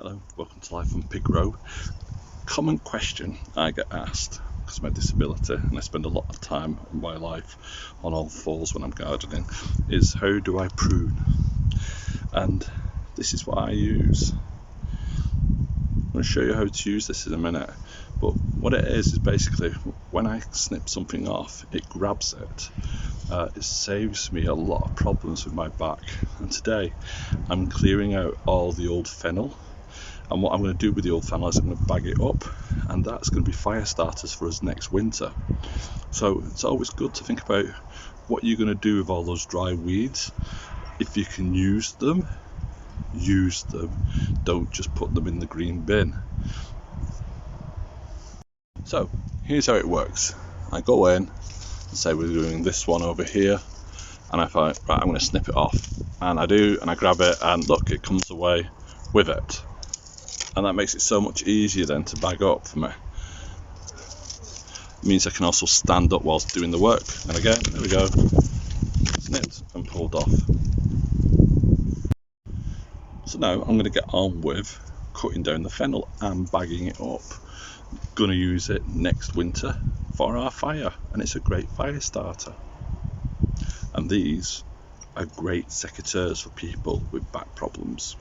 Hello, welcome to Life on Pig Row. Common question I get asked because of my disability, and I spend a lot of time in my life on all fours when I'm gardening, is how do I prune? And this is what I use. I'm going to show you how to use this in a minute, but what it is basically when I snip something off, it grabs it. It saves me a lot of problems with my back, and today I'm clearing out all the old fennel. And what I'm going to do with the old fennel is I'm going to bag it up, and that's going to be fire starters for us next winter. So it's always good to think about what you're going to do with all those dry weeds. If you can use them, use them. Don't just put them in the green bin. So here's how it works. I go in and say we're doing this one over here, and I find, right, I'm going to snip it off. And I do, and I grab it, and look, it comes away with it. And that makes it so much easier then to bag up for me. It means I can also stand up whilst doing the work. And again, there we go, snipped and pulled off. So now I'm going to get on with cutting down the fennel and bagging it up. Going to use it next winter for our fire, and it's a great fire starter. And these are great secateurs for people with back problems.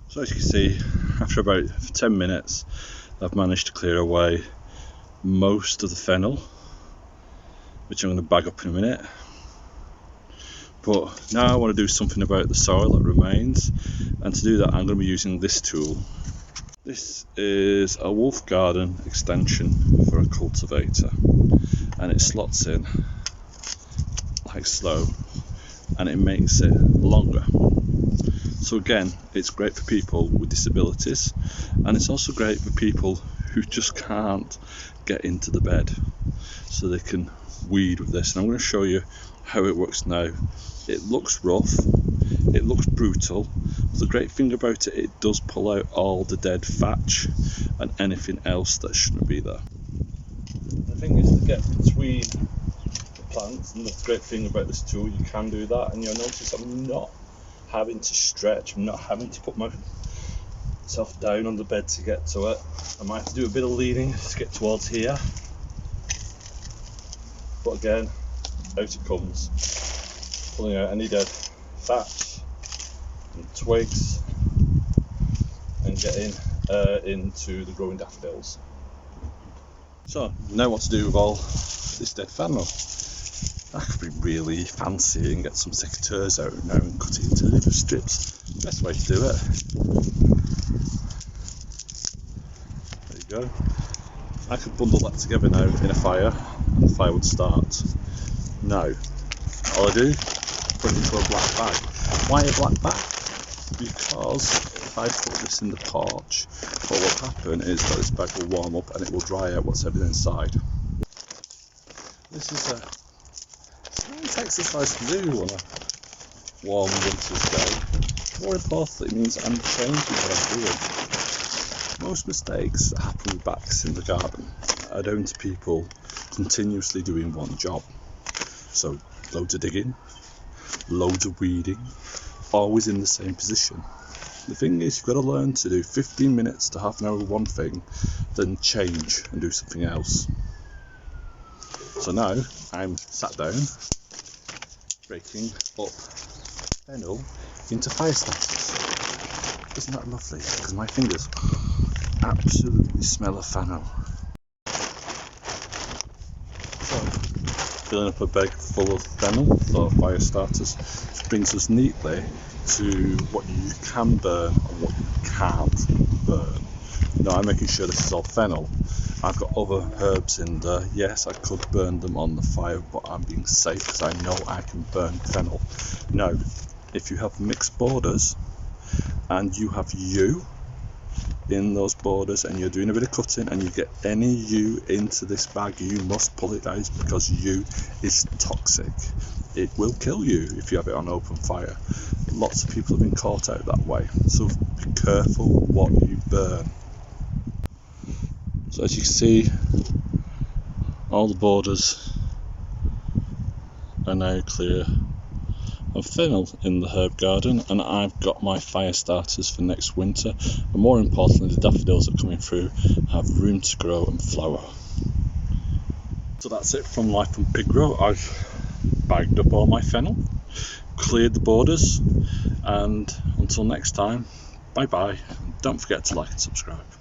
So as you can see, after about 10 minutes I've managed to clear away most of the fennel, which I'm going to bag up in a minute. But now I want to do something about the soil that remains, and to do that I'm going to be using this tool. This is a Wolf Garden extension for a cultivator, and it slots in like so, and it makes it longer. So again, it's great for people with disabilities, and it's also great for people who just can't get into the bed, so they can weed with this. And I'm going to show you how it works now. It looks rough, it looks brutal, but the great thing about it, it does pull out all the dead thatch and anything else that shouldn't be there. The thing is to get between the plants, and the great thing about this tool, you can do that, and you'll notice I'm not having to stretch, I'm not having to put myself down on the bed to get to it. I might have to do a bit of leaning to get towards here, but again, out it comes, pulling out any dead thatch and twigs and getting into the growing daffodils. So now what to do with all this dead fennel. I could be really fancy and get some secateurs out now and cut it into little strips. Best way to do it. There you go. I could bundle that together now in a fire, and the fire would start. Now, all I do, put it into a black bag. Why a black bag? Because if I put this in the porch, what will happen is that this bag will warm up and it will dry out what's inside. This is a nice exercise to do on a warm winter's day. More importantly, it means I'm changing what I'm doing. Most mistakes that happen with backs in the garden are down to people continuously doing one job. So loads of digging, loads of weeding, always in the same position. The thing is, you've got to learn to do 15 minutes to half an hour with one thing, then change and do something else. So now I'm sat down, breaking up fennel into fire starters. Isn't that lovely? Because my fingers absolutely smell of fennel. So, filling up a bag full of fennel for fire starters, which brings us neatly to what you can burn and what you can't burn. Now I'm making sure this is all fennel. I've got other herbs in there. Yes, I could burn them on the fire, but I'm being safe because I know I can burn fennel. Now, if you have mixed borders and you have yew in those borders and you're doing a bit of cutting and you get any yew into this bag, you must pull it out, because yew is toxic. It will kill you if you have it on open fire. Lots of people have been caught out that way, so be careful what you burn. So as you can see, all the borders are now clear of fennel in the herb garden, and I've got my fire starters for next winter, and more importantly the daffodils that are coming through have room to grow and flower. So that's it from Life on Pig Row. I've bagged up all my fennel, cleared the borders, and until next time, bye bye. Don't forget to like and subscribe.